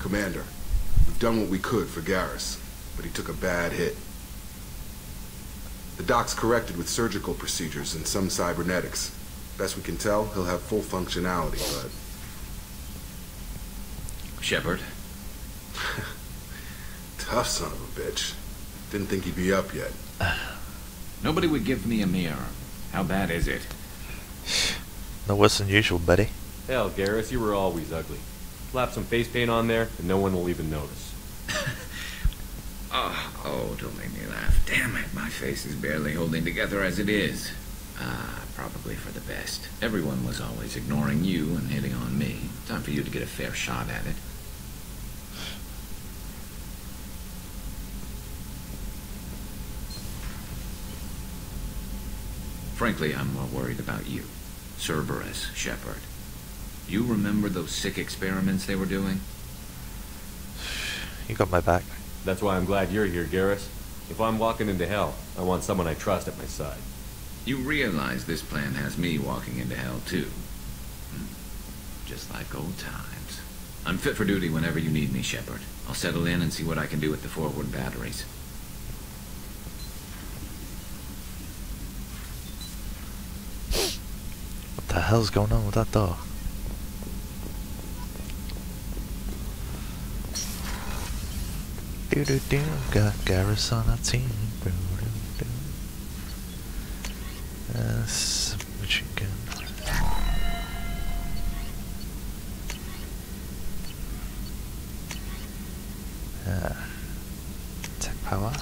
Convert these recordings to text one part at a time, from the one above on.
Commander, we've done what we could for Garrus, but he took a bad hit. The doc's corrected with surgical procedures and some cybernetics. Best we can tell, he'll have full functionality, but... Shepard? Tough son of a bitch. Didn't think he'd be up yet. Nobody would give me a mirror. How bad is it? No worse than usual, buddy. Hell, Garrus, you were always ugly. Slap some face paint on there, and no one will even notice. Oh, don't make me laugh. Damn it, my face is barely holding together as it is. Probably for the best. Everyone was always ignoring you and hitting on me. Time for you to get a fair shot at it. Frankly, I'm more worried about you. Cerberus, Shepard. You remember those sick experiments they were doing? You got my back. That's why I'm glad you're here, Garrus. If I'm walking into hell, I want someone I trust at my side. You realize this plan has me walking into hell, too. Just like old times. I'm fit for duty whenever you need me, Shepard. I'll settle in and see what I can do with the forward batteries. What the hell's going on with that door? Do do do, got Garrus on our team. Do do do. Submachine gun. Tech power.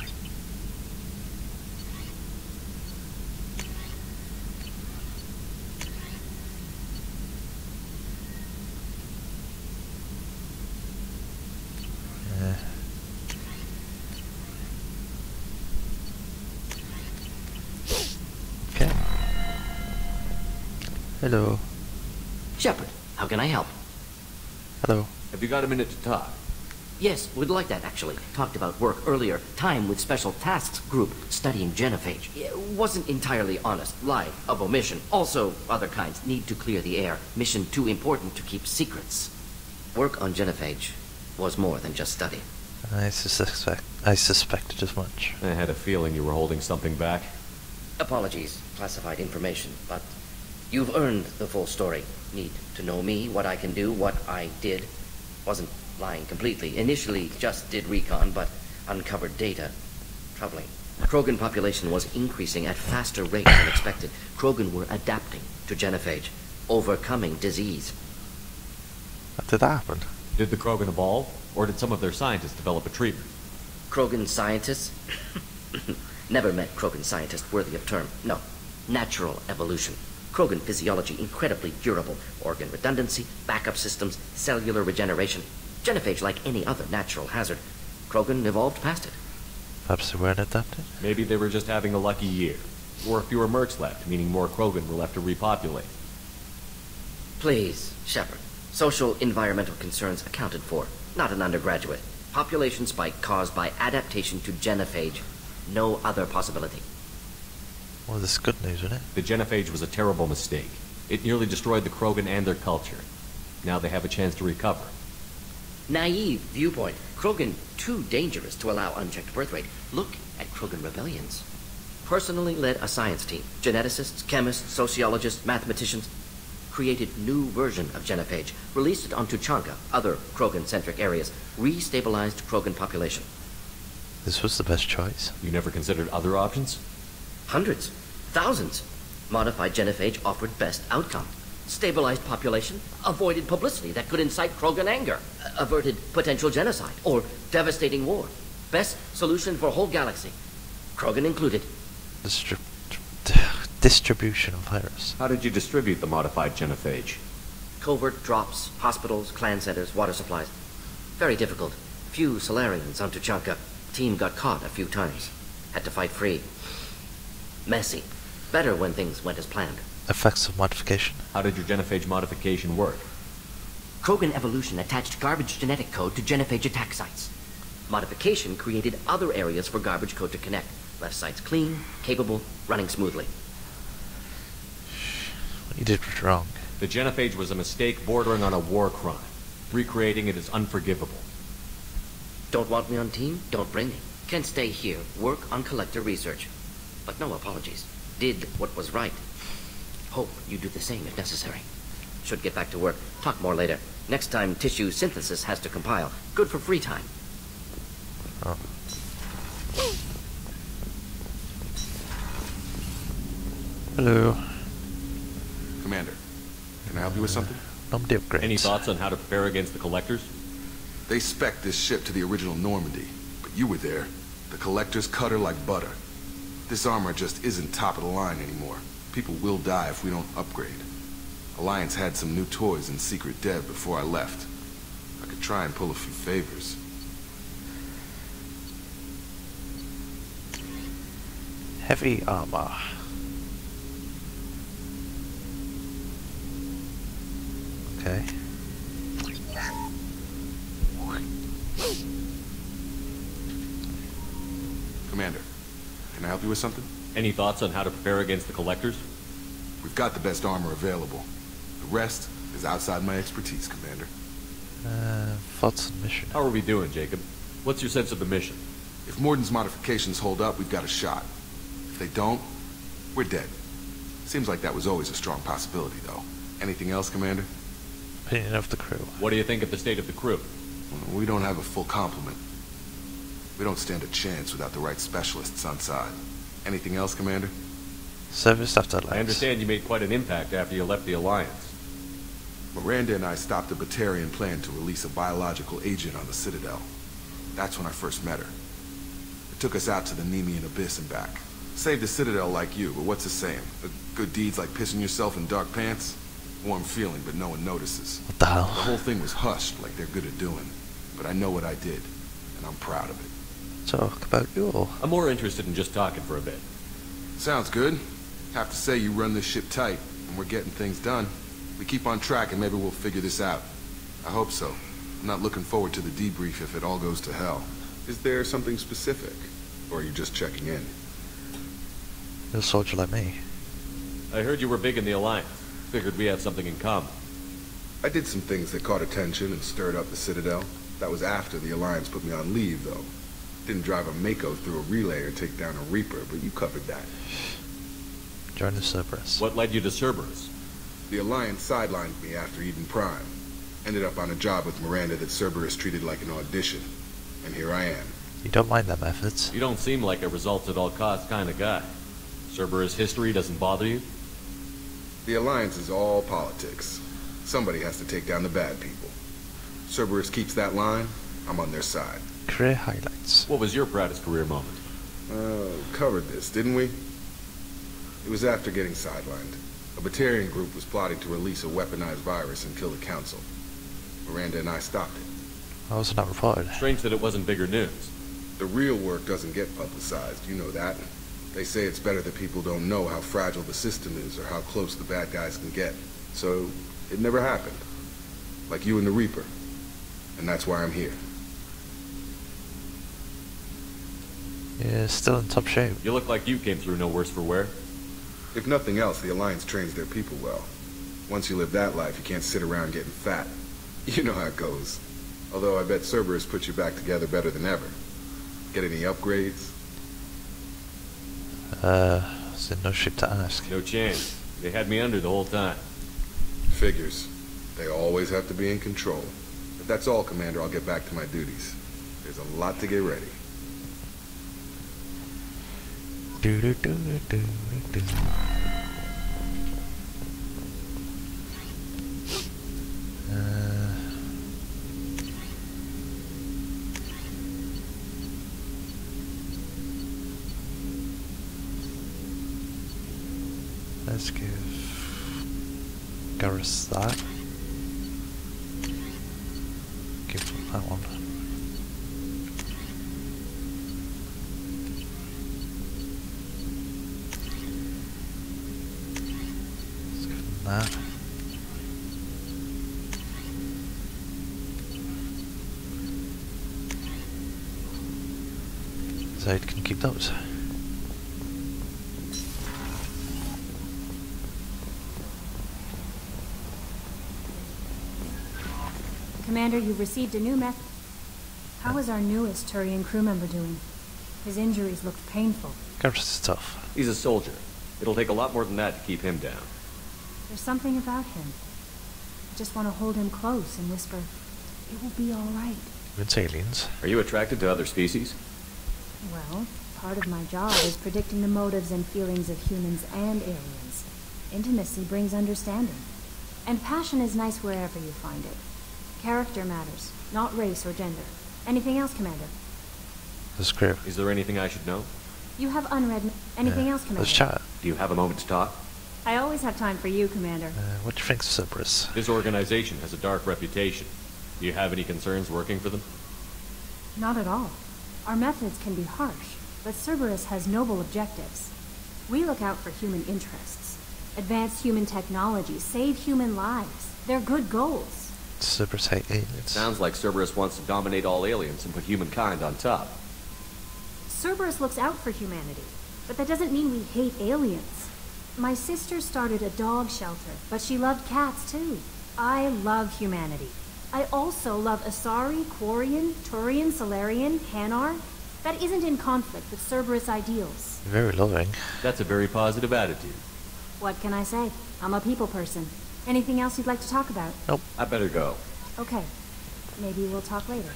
Okay. Hello. Shepard, how can I help? Hello. Have you got a minute to talk? Yes, would like that, actually. Talked about work earlier. Time with Special Tasks Group, studying genophage. It wasn't entirely honest. Lie of omission. Also, other kinds. Need to clear the air. Mission too important to keep secrets. Work on genophage was more than just study. I suspected as much. I had a feeling you were holding something back. Apologies, classified information, but you've earned the full story. Need to know me, what I can do, what I did. Wasn't lying completely. Initially just did recon, but uncovered data. Troubling. Krogan population was increasing at faster rate than expected. Krogan were adapting to genophage, overcoming disease. How did that happen? Did the Krogan evolve, or did some of their scientists develop a treatment? Krogan scientists? Never met Krogan scientist worthy of term. No. Natural evolution. Krogan physiology incredibly durable. Organ redundancy, backup systems, cellular regeneration. Genophage like any other natural hazard. Krogan evolved past it. Perhaps they weren't adapted? Maybe they were just having a lucky year. Or fewer mercs left, meaning more Krogan were left to repopulate. Please, Shepard. Social environmental concerns accounted for. Not an undergraduate. Population spike caused by adaptation to genophage. No other possibility. Well, this is good news, isn't it? The genophage was a terrible mistake. It nearly destroyed the Krogan and their culture. Now they have a chance to recover. Naive viewpoint. Krogan too dangerous to allow unchecked birth rate. Look at Krogan rebellions. Personally led a science team. Geneticists, chemists, sociologists, mathematicians. Created new version of genophage. Released it on Tuchanka, other Krogan-centric areas. Restabilized Krogan population. This was the best choice. You never considered other options? Hundreds. Thousands. Modified genophage offered best outcome. Stabilized population, avoided publicity that could incite Krogan anger, averted potential genocide or devastating war. Best solution for whole galaxy. Krogan included. Distribution of virus. How did you distribute the modified genophage? Covert drops, hospitals, clan centers, water supplies. Very difficult. Few Solarians on Tuchanka. Team got caught a few times. Had to fight free. Messy. Better when things went as planned. Effects of modification. How did your genophage modification work? Krogan evolution attached garbage genetic code to genophage attack sites. Modification created other areas for garbage code to connect. Left sites clean, capable, running smoothly. What you did was wrong. The genophage was a mistake bordering on a war crime. Recreating it is unforgivable. Don't want me on team? Don't bring me. Can stay here, work on collector research. But no apologies. Did what was right. Hope you do the same if necessary. Should get back to work. Talk more later. Next time tissue synthesis has to compile. Good for free time. Oh. Hello. Commander, can I help you with something? Normandy upgrades. Any thoughts on how to fare against the collectors? They spec'd this ship to the original Normandy, but you were there. The collectors cut her like butter. This armor just isn't top of the line anymore. People will die if we don't upgrade. Alliance had some new toys in secret dev before I left. I could try and pull a few favors. Heavy armor. Okay. Commander, can I help you with something? Any thoughts on how to fare against the collectors? We've got the best armor available. The rest is outside my expertise, Commander. Thoughts on mission. How are we doing, Jacob? What's your sense of the mission? If Morden's modifications hold up, we've got a shot. If they don't, we're dead. Seems like that was always a strong possibility, though. Anything else, Commander? Opinion of the crew. What do you think of the state of the crew? Well, we don't have a full complement. We don't stand a chance without the right specialists on side. Anything else, Commander? Service after Alliance. I understand you made quite an impact after you left the Alliance. Miranda and I stopped a Batarian plan to release a biological agent on the Citadel. That's when I first met her. It took us out to the Nemean Abyss and back. Saved the Citadel like you, but what's the saying? Good deeds like pissing yourself in dark pants? Warm feeling, but no one notices. What the hell? The whole thing was hushed like they're good at doing. But I know what I did, and I'm proud of it. Talk about you. I'm more interested in just talking for a bit. Sounds good. Have to say you run this ship tight, and we're getting things done. We keep on track and maybe we'll figure this out. I hope so. I'm not looking forward to the debrief if it all goes to hell. Is there something specific? Or are you just checking in? You're a soldier like me. I heard you were big in the Alliance. Figured we had something in common. I did some things that caught attention and stirred up the Citadel. That was after the Alliance put me on leave, though. Didn't drive a Mako through a relay or take down a Reaper, but you covered that. Join the Cerberus. What led you to Cerberus? The Alliance sidelined me after Eden Prime. Ended up on a job with Miranda that Cerberus treated like an audition. And here I am. You don't mind their methods. You don't seem like a results-at-all-costs kind of guy. Cerberus history doesn't bother you? The Alliance is all politics. Somebody has to take down the bad people. Cerberus keeps that line, I'm on their side. Career highlights. What was your proudest career moment? Covered this, didn't we? It was after getting sidelined. A Batarian group was plotting to release a weaponized virus and kill the Council. Miranda and I stopped it. Why was it not reported? Strange that it wasn't bigger news. The real work doesn't get publicized, you know that. They say it's better that people don't know how fragile the system is or how close the bad guys can get. So, it never happened. Like you and the Reaper. And that's why I'm here. Yeah, still in top shape. You look like you came through no worse for wear. If nothing else, the Alliance trains their people well. Once you live that life, you can't sit around getting fat. You know how it goes. Although I bet Cerberus put you back together better than ever. Get any upgrades? Is no ship to ask. No chance. They had me under the whole time. Figures. They always have to be in control. If that's all, Commander, I'll get back to my duties. There's a lot to get ready. Do do do do do. Let's give Garrus that. Give him that one. Let's give him that. Zaid can keep those. Commander, you've received a new method. How is our newest Turian crew member doing? His injuries looked painful. Garrus is tough. He's a soldier. It'll take a lot more than that to keep him down. There's something about him. I just want to hold him close and whisper, it will be all right. It's aliens. Are you attracted to other species? Well, part of my job is predicting the motives and feelings of humans and aliens. Intimacy brings understanding. And passion is nice wherever you find it. Character matters, not race or gender. Anything else, Commander? This crew. Is there anything I should know? You have unread... Anything else, Commander? Let's chat. Do you have a moment to talk? I always have time for you, Commander. What do you think of Cerberus? This organization has a dark reputation. Do you have any concerns working for them? Not at all. Our methods can be harsh, but Cerberus has noble objectives. We look out for human interests. Advance human technology, save human lives. They're good goals. Cerberus hate aliens. Sounds like Cerberus wants to dominate all aliens and put humankind on top. Cerberus looks out for humanity, but that doesn't mean we hate aliens. My sister started a dog shelter, but she loved cats too. I love humanity. I also love Asari, Quarian, Turian, Solarian, Hanar. That isn't in conflict with Cerberus ideals. Very loving. That's a very positive attitude. What can I say? I'm a people person. Anything else you'd like to talk about? Nope. I better go. Okay. Maybe we'll talk later.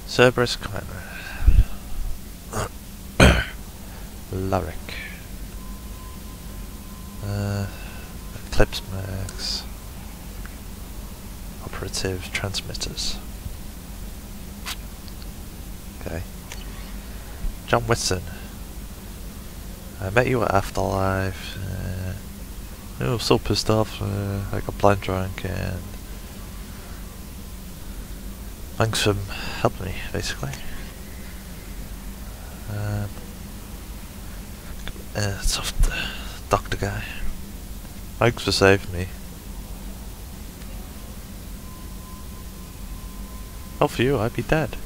Cerberus Commander. Laric. Eclipse Max. Operative transmitters. Okay. John Whitson. I met you at Afterlife. I was so pissed off. I got blind drunk and thanks for helping me, basically. Soft doctor guy. Thanks for saving me. Oh, for you, I'd be dead.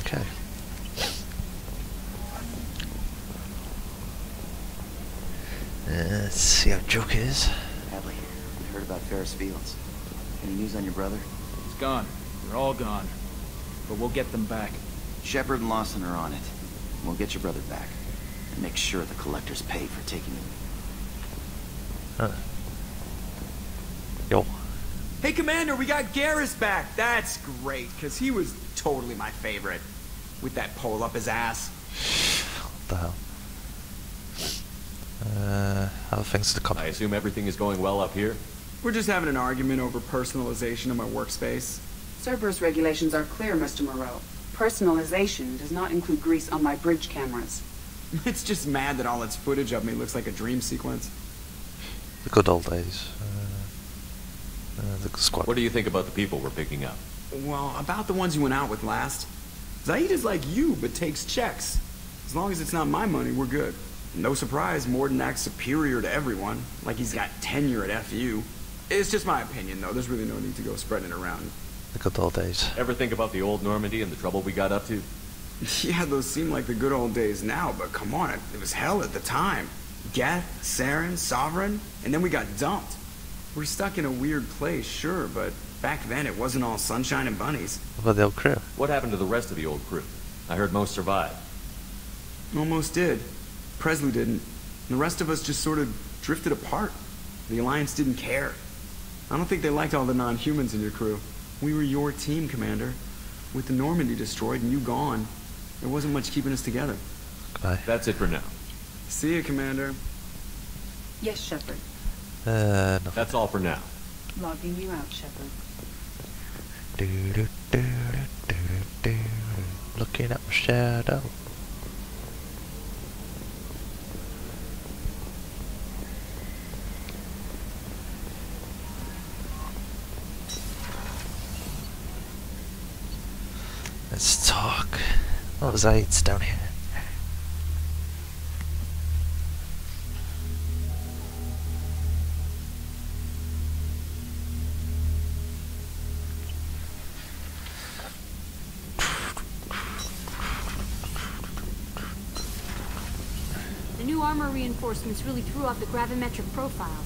Okay. Let's see how Joke is. Hadley, I heard about Ferris Fields. Any news on your brother? He's gone. They're all gone. But we'll get them back. Shepard and Lawson are on it. We'll get your brother back. And make sure the collectors pay for taking him. Yo. Hey, Commander, we got Garrus back. That's great, because he was totally my favorite. With that pole up his ass. What the hell? Other things to come. I assume everything is going well up here? We're just having an argument over personalization of my workspace. Cerberus regulations are clear, Mr. Moreau. Personalization does not include grease on my bridge cameras. It's just mad that all its footage of me looks like a dream sequence. The good old days. The squad. What do you think about the people we're picking up? Well, about the ones you went out with last. Zaid is like you, but takes checks. As long as it's not my money, we're good. No surprise, Morden acts superior to everyone, like he's got tenure at FU. It's just my opinion, though. There's really no need to go spreading it around. The good old days. Ever think about the old Normandy and the trouble we got up to? Yeah, those seem like the good old days now, but come on, it was hell at the time. Geth, Saren, Sovereign, and then we got dumped. We're stuck in a weird place, sure, but back then it wasn't all sunshine and bunnies. What about the old crew? What happened to the rest of the old crew? I heard most survived. Almost did. Presley didn't. And the rest of us just sort of drifted apart. The Alliance didn't care. I don't think they liked all the non-humans in your crew. We were your team, Commander. With the Normandy destroyed and you gone, there wasn't much keeping us together. Goodbye. That's it for now. See you, Commander. Yes, Shepard. Nothing. That's all for now. Logging you out, Shepard. Looking at my shadow. Let's talk. Oh, Zaid's down here. The new armor reinforcements really threw off the gravimetric profiles.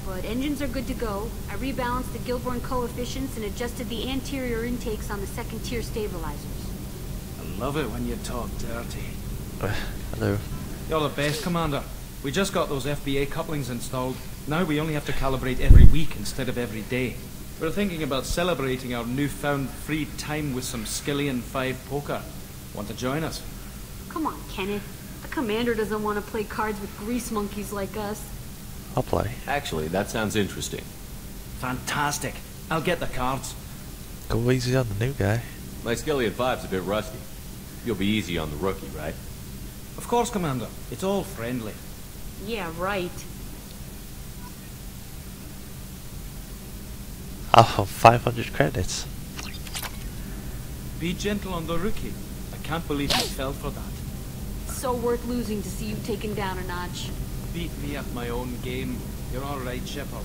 But engines are good to go. I rebalanced the Gilborn coefficients and adjusted the anterior intakes on the second-tier stabilizers. I love it when you talk dirty. Hello. You're the best, Commander. We just got those FBA couplings installed. Now we only have to calibrate every week instead of every day. We're thinking about celebrating our newfound free time with some Skillian 5 poker. Want to join us? Come on, Kenneth. The commander doesn't want to play cards with grease monkeys like us. I'll play. Actually, that sounds interesting. Fantastic. I'll get the cards. Go easy on the new guy. My Skillian 5's a bit rusty. You'll be easy on the rookie, right? Of course, Commander. It's all friendly. Yeah, right. I'll have 500 credits. Be gentle on the rookie. I can't believe you fell for that. So worth losing to see you taken down a notch. Beat me at my own game. You're all right, Shepard.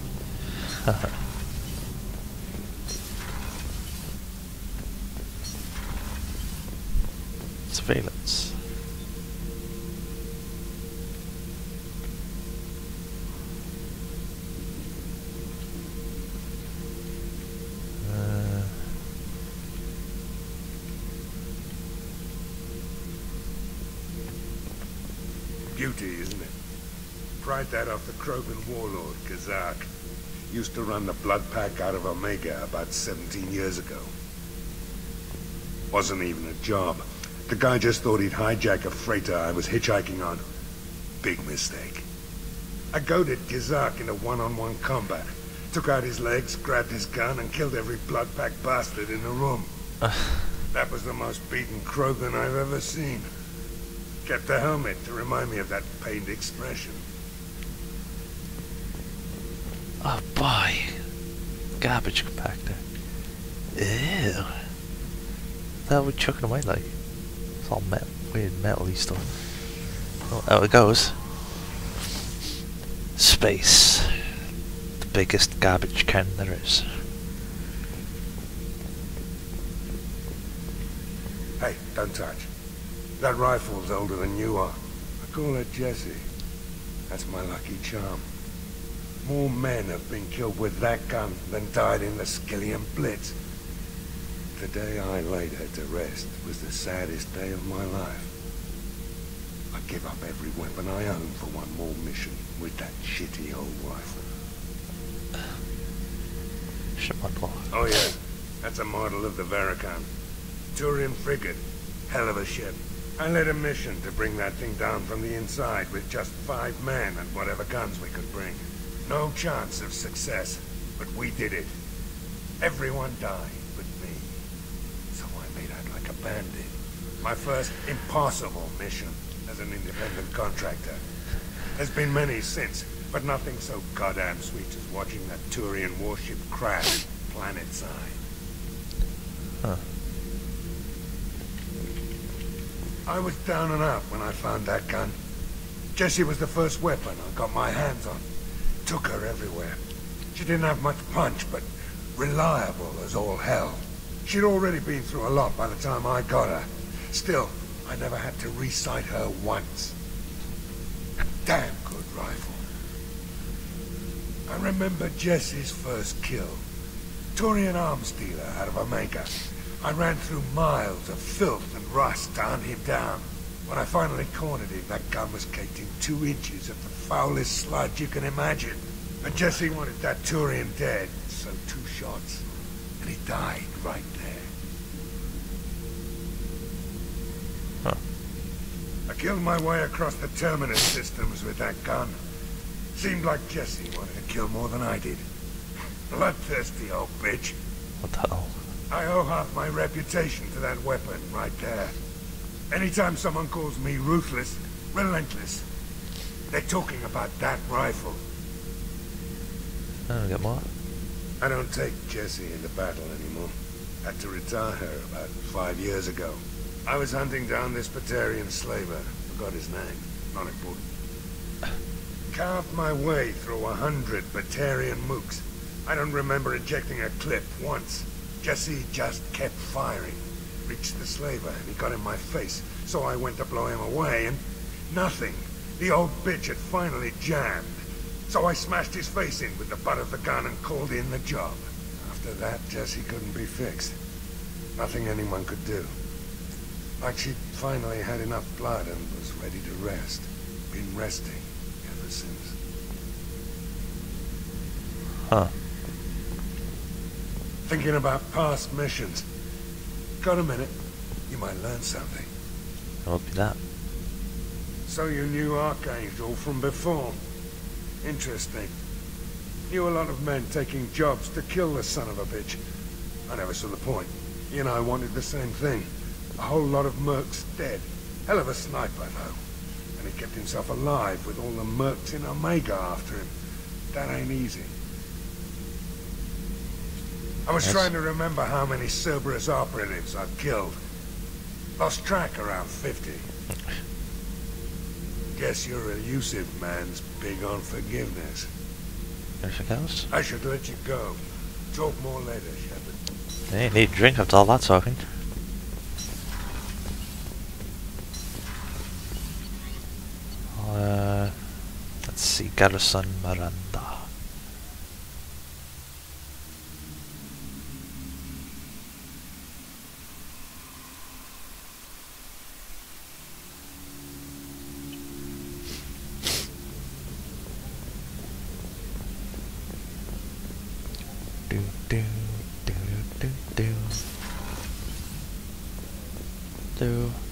Surveillance. Beauty, isn't it? Pried that off the Krogan warlord, Kazak. Used to run the blood pack out of Omega about 17 years ago. Wasn't even a job. The guy just thought he'd hijack a freighter I was hitchhiking on. Big mistake. I goaded Kazak into one-on-one combat. Took out his legs, grabbed his gun, and killed every blood pack bastard in the room. That was the most beaten Krogan I've ever seen. Kept the helmet to remind me of that pained expression. Oh boy. Garbage compactor. Ew. That would chucking away like. It's all weird metally stuff. Oh, out it goes. Space. The biggest garbage can there is. Hey, don't touch. That rifle's older than you are. I call her Jessie. That's my lucky charm. More men have been killed with that gun than died in the Skillian Blitz. The day I laid her to rest was the saddest day of my life. I give up every weapon I own for one more mission with that shitty old rifle. Shepard. Oh yeah, that's a model of the Veracon. Turian frigate. Hell of a ship. I led a mission to bring that thing down from the inside with just 5 men and whatever guns we could bring. No chance of success, but we did it. Everyone died but me. So I made out like a bandit. My first impossible mission as an independent contractor. There's been many since, but nothing so goddamn sweet as watching that Turian warship crash planet-side. Huh. I was down and out when I found that gun. Jessie was the first weapon I got my hands on. Took her everywhere. She didn't have much punch, but reliable as all hell. She'd already been through a lot by the time I got her. Still, I never had to re-sight her once. A damn good rifle. I remember Jessie's first kill. Turian arms dealer out of Omega. I ran through miles of filth and rust to hunt him down. When I finally cornered him, that gun was caked in 2 inches of the foulest sludge you can imagine. And Jessie wanted that Turian dead, so 2 shots. And he died right there. Huh. I killed my way across the terminus systems with that gun. Seemed like Jessie wanted to kill more than I did. Bloodthirsty old bitch. What the hell? I owe half my reputation to that weapon right there. Anytime someone calls me ruthless, relentless, they're talking about that rifle. I'll get more. I don't take Jessie into battle anymore. Had to retire her about 5 years ago. I was hunting down this Batarian slaver. Forgot his name. Not important. Carved my way through 100 Batarian mooks. I don't remember ejecting a clip once. Jessie just kept firing. Reached the slaver and he got in my face, so I went to blow him away and nothing. The old bitch had finally jammed. So I smashed his face in with the butt of the gun and called in the job. After that, Jessie couldn't be fixed. Nothing anyone could do. Like she'd finally had enough blood and was ready to rest. Been resting ever since. Huh. Thinking about past missions. Got a minute? You might learn something. What would be that? So you knew Archangel from before. Interesting. Knew a lot of men taking jobs to kill the son of a bitch. I never saw the point. He and I wanted the same thing. A whole lot of mercs dead. Hell of a sniper, though. And he kept himself alive with all the mercs in Omega after him. That ain't easy. I was trying to remember how many Cerberus operatives I've killed. Lost track around 50. Guess your elusive man's big on forgiveness. Anything else? I should let you go. Talk more later, Shepard. Hey, need a drink after all that talking. Let's see, Garrison Miranda.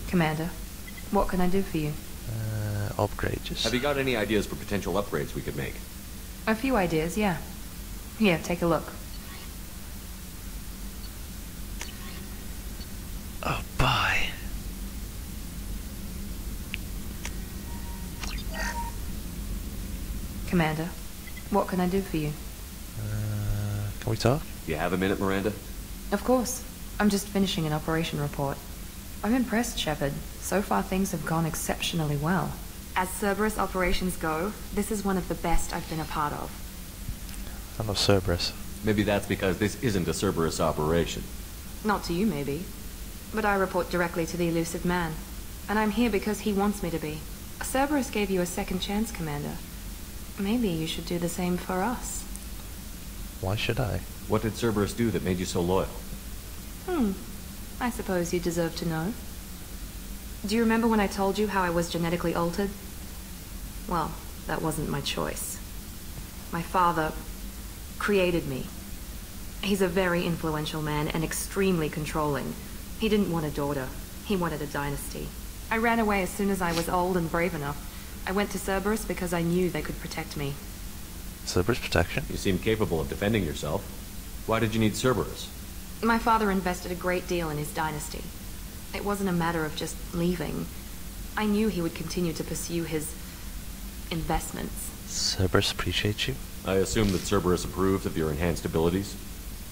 Commander, what can I do for you? Upgrades. Have you got any ideas for potential upgrades we could make? A few ideas, yeah. Here, take a look. Oh, bye. Commander, what can I do for you? Can we talk? You have a minute, Miranda? Of course. I'm just finishing an operation report. I'm impressed, Shepard. So far things have gone exceptionally well. As Cerberus operations go, this is one of the best I've been a part of. I love Cerberus. Maybe that's because this isn't a Cerberus operation. Not to you, maybe. But I report directly to the elusive man. And I'm here because he wants me to be. Cerberus gave you a second chance, Commander. Maybe you should do the same for us. Why should I? What did Cerberus do that made you so loyal? I suppose you deserve to know. Do you remember when I told you how I was genetically altered? Well, that wasn't my choice. My father created me. He's a very influential man and extremely controlling. He didn't want a daughter. He wanted a dynasty. I ran away as soon as I was old and brave enough. I went to Cerberus because I knew they could protect me. Cerberus protection? You seem capable of defending yourself. Why did you need Cerberus? My father invested a great deal in his dynasty. It wasn't a matter of just leaving. I knew he would continue to pursue his investments. Cerberus appreciates you? I assume that Cerberus approved of your enhanced abilities?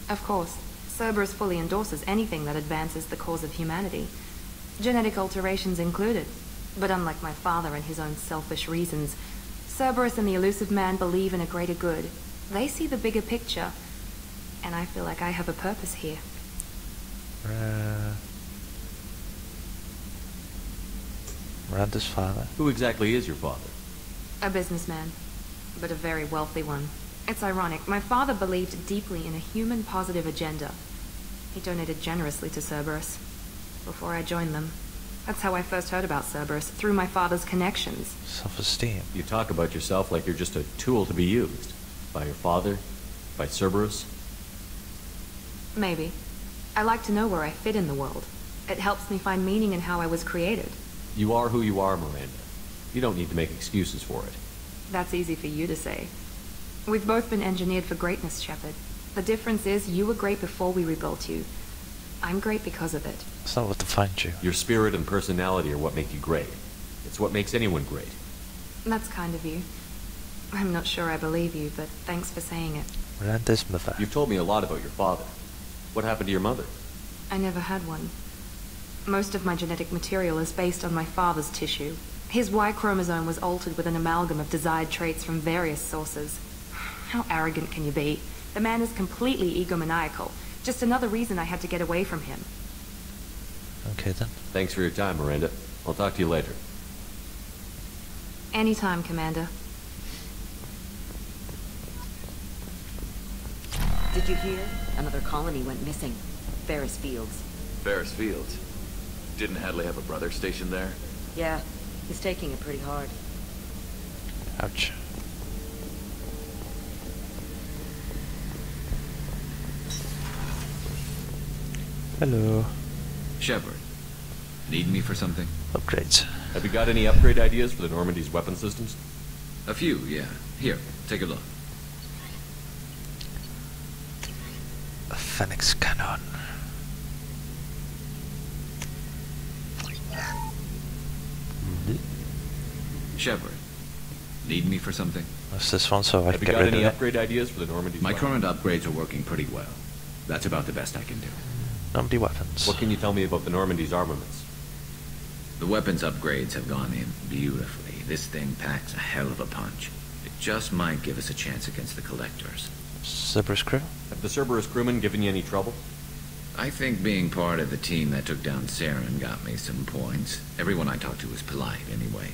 Of course. Cerberus fully endorses anything that advances the cause of humanity. Genetic alterations included. But unlike my father and his own selfish reasons, Cerberus and the elusive man believe in a greater good. They see the bigger picture. And I feel like I have a purpose here. Miranda's father? Who exactly is your father? A businessman, but a very wealthy one. It's ironic. My father believed deeply in a human-positive agenda. He donated generously to Cerberus before I joined them. That's how I first heard about Cerberus, through my father's connections. Self-esteem. You talk about yourself like you're just a tool to be used. By your father? By Cerberus? Maybe. I like to know where I fit in the world. It helps me find meaning in how I was created. You are who you are, Miranda. You don't need to make excuses for it. That's easy for you to say. We've both been engineered for greatness, Shepard. The difference is you were great before we rebuilt you. I'm great because of it. It's not what defines you. Your spirit and personality are what make you great. It's what makes anyone great. That's kind of you. I'm not sure I believe you, but thanks for saying it. Miranda's mother. You've told me a lot about your father. What happened to your mother? I never had one. Most of my genetic material is based on my father's tissue. His Y chromosome was altered with an amalgam of desired traits from various sources. How arrogant can you be? The man is completely egomaniacal. Just another reason I had to get away from him. Okay then. Thanks for your time, Miranda. I'll talk to you later. Anytime, Commander. Did you hear? Another colony went missing. Ferris Fields. Ferris Fields? Didn't Hadley have a brother stationed there? Yeah, he's taking it pretty hard. Ouch. Hello. Shepard, need me for something? Upgrades. Have you got any upgrade ideas for the Normandy's weapon systems? A few, yeah. Here, take a look. A Phoenix cannon. Shepard, need me for something? What's this one? So I Have you get got rid any of it. upgrade ideas for the Normandy's My weapons? current upgrades are working pretty well. That's about the best I can do. Normandy weapons. What can you tell me about the Normandy's armaments? The weapons upgrades have gone in beautifully. This thing packs a hell of a punch. It just might give us a chance against the Collectors. Cerberus crew? Have the Cerberus crewmen given you any trouble? I think being part of the team that took down Saren got me some points. Everyone I talked to was polite anyway.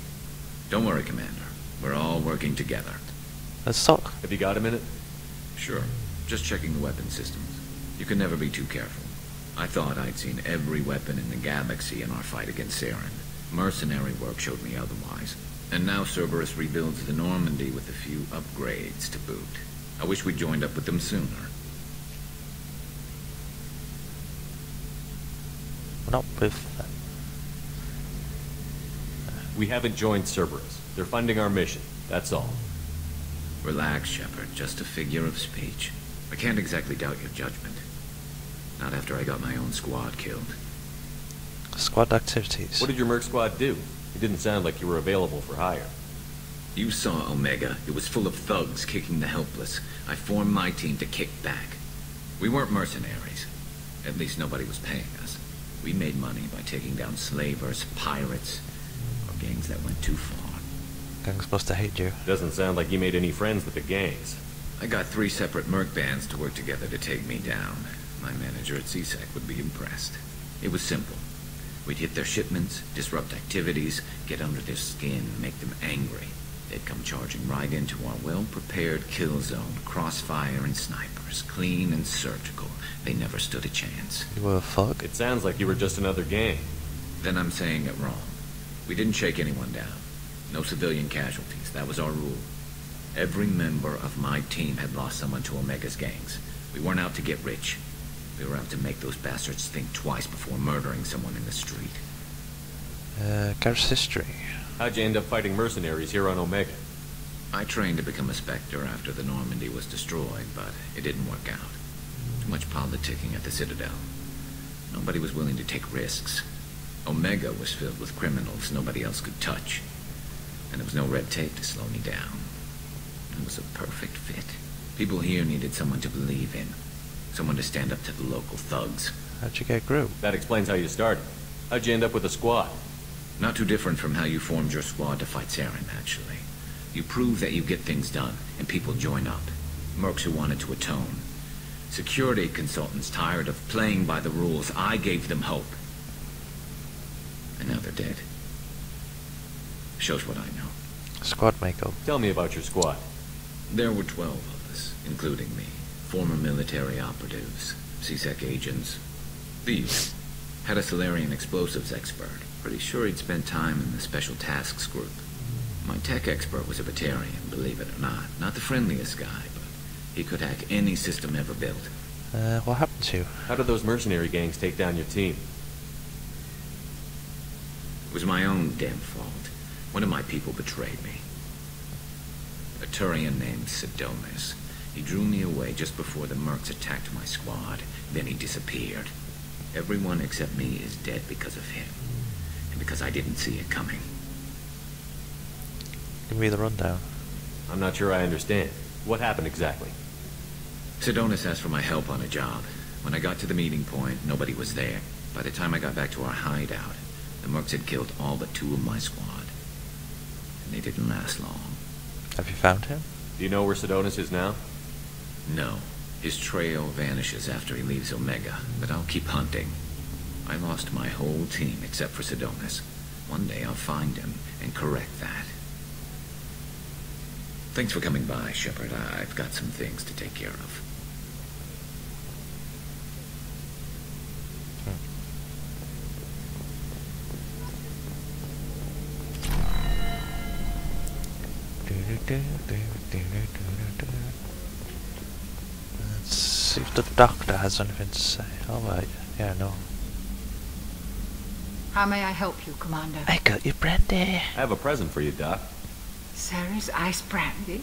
Don't worry, Commander. We're all working together. Let's talk. Have you got a minute? Sure. Just checking the weapon systems. You can never be too careful. I thought I'd seen every weapon in the galaxy in our fight against Saren. Mercenary work showed me otherwise. And now Cerberus rebuilds the Normandy with a few upgrades to boot. I wish we'd joined up with them sooner. Not with them. We haven't joined Cerberus. They're funding our mission. That's all. Relax, Shepard. Just a figure of speech. I can't exactly doubt your judgment. Not after I got my own squad killed. Squad activities. What did your merc squad do? It didn't sound like you were available for hire. You saw Omega. It was full of thugs kicking the helpless. I formed my team to kick back. We weren't mercenaries. At least nobody was paying us. We made money by taking down slavers, pirates, or gangs that went too far. Gang's supposed to hate you. Doesn't sound like you made any friends with the gangs. I got 3 separate merc bands to work together to take me down. My manager at CSEC would be impressed. It was simple. We'd hit their shipments, disrupt activities, get under their skin, make them angry. They'd come charging right into our well-prepared kill zone, crossfire and snipers, clean and surgical. They never stood a chance. You were a fuck? It sounds like you were just another gang. Then I'm saying it wrong. We didn't shake anyone down. No civilian casualties. That was our rule. Every member of my team had lost someone to Omega's gangs. We weren't out to get rich. We were out to make those bastards think twice before murdering someone in the street. Gar's history. How'd you end up fighting mercenaries here on Omega? I trained to become a Spectre after the Normandy was destroyed, but it didn't work out. Too much politicking at the Citadel. Nobody was willing to take risks. Omega was filled with criminals nobody else could touch. And there was no red tape to slow me down. It was a perfect fit. People here needed someone to believe in. Someone to stand up to the local thugs. How'd you get Gru? That explains how you started. How'd you end up with a squad? Not too different from how you formed your squad to fight Saren, actually. You prove that you get things done, and people join up. Mercs who wanted to atone. Security consultants tired of playing by the rules. I gave them hope. And now they're dead. Shows what I know. Squad makeup. Tell me about your squad. There were 12 of us, including me. Former military operatives, CSEC agents. Thieves. Had a Solarian explosives expert. Pretty sure he'd spent time in the Special Tasks Group. My tech expert was a Batarian, believe it or not. Not the friendliest guy, but he could hack any system ever built. What happened to you? How did those mercenary gangs take down your team? It was my own damn fault. One of my people betrayed me. A Turian named Sidonis. He drew me away just before the mercs attacked my squad. Then he disappeared. Everyone except me is dead because of him. And because I didn't see it coming. Give me the rundown. I'm not sure I understand. What happened exactly? Sidonis asked for my help on a job. When I got to the meeting point, nobody was there. By the time I got back to our hideout, the mercs had killed all but 2 of my squad. And they didn't last long. Have you found him? Do you know where Sidonis is now? No. His trail vanishes after he leaves Omega, but I'll keep hunting. I lost my whole team except for Sidonis. One day I'll find him and correct that. Thanks for coming by, Shepard. I've got some things to take care of. Let's see if the doctor has anything to say. Alright, yeah, no. How may I help you, Commander? I got you brandy. I have a present for you, Doc. Sarah's ice brandy?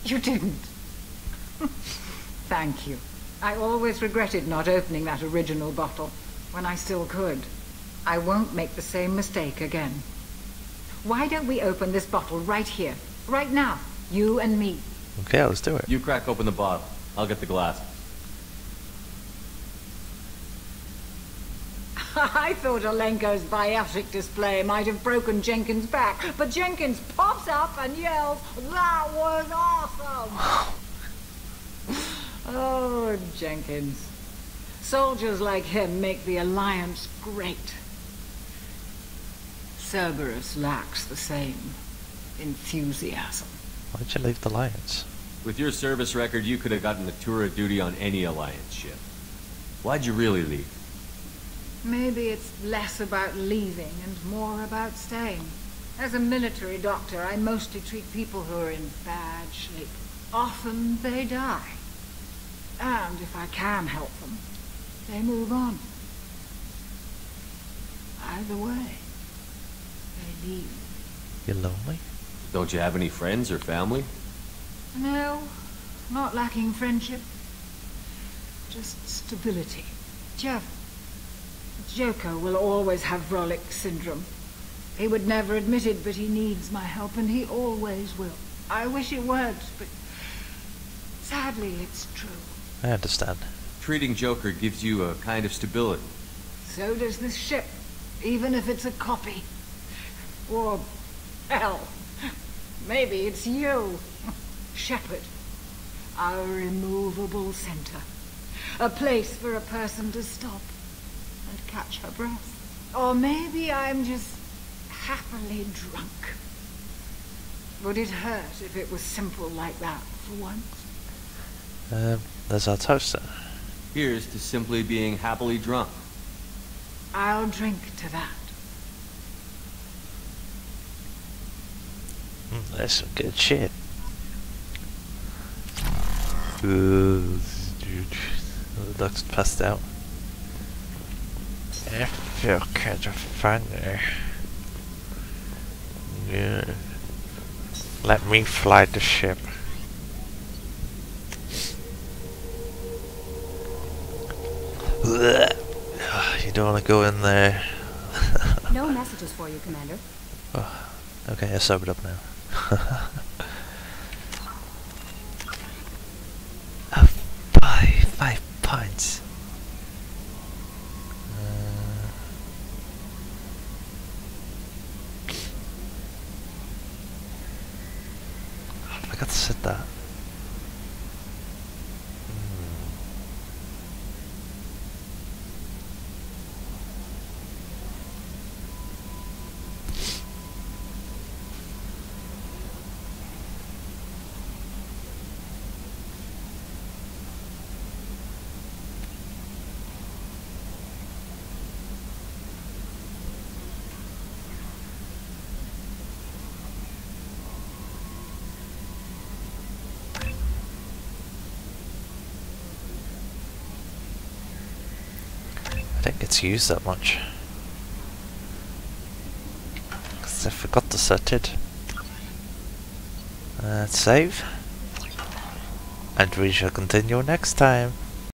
You didn't. Thank you. I always regretted not opening that original bottle when I still could. I won't make the same mistake again. Why don't we open this bottle right here, right now, you and me? Okay, let's do it. You crack open the bottle. I'll get the glass. I thought Alenko's biotic display might have broken Jenkins' back, but Jenkins pops up and yells, "That was awesome!" Oh, Jenkins. Soldiers like him make the Alliance great. Cerberus lacks the same enthusiasm. Why'd you leave the Alliance? With your service record, you could have gotten a tour of duty on any Alliance ship. Why'd you really leave? Maybe it's less about leaving and more about staying. As a military doctor, I mostly treat people who are in bad shape. Often they die. And if I can help them, they move on. Either way, they leave. You lonely? Don't you have any friends or family? No, not lacking friendship. Just stability. Joker will always have Vrolic syndrome. He would never admit it, but he needs my help, and he always will. I wish it weren't, but sadly it's true. I understand. Treating Joker gives you a kind of stability. So does this ship, even if it's a copy. Or, hell, maybe it's you, Shepard. Our immovable center. A place for a person to stop and catch her breath. Or maybe I'm just happily drunk. Would it hurt if it was simple like that for once? There's our toaster. Here's to simply being happily drunk. I'll drink to that. That's some good shit. The duck's passed out. If you catch a funny, yeah. Let me fly the ship. You don't want to go in there. No messages for you, Commander. Oh, okay, I sobered up now. Oh, 5 pints. I forgot to set that. I didn't get to use that much because I forgot to set it. Save, and we shall continue next time.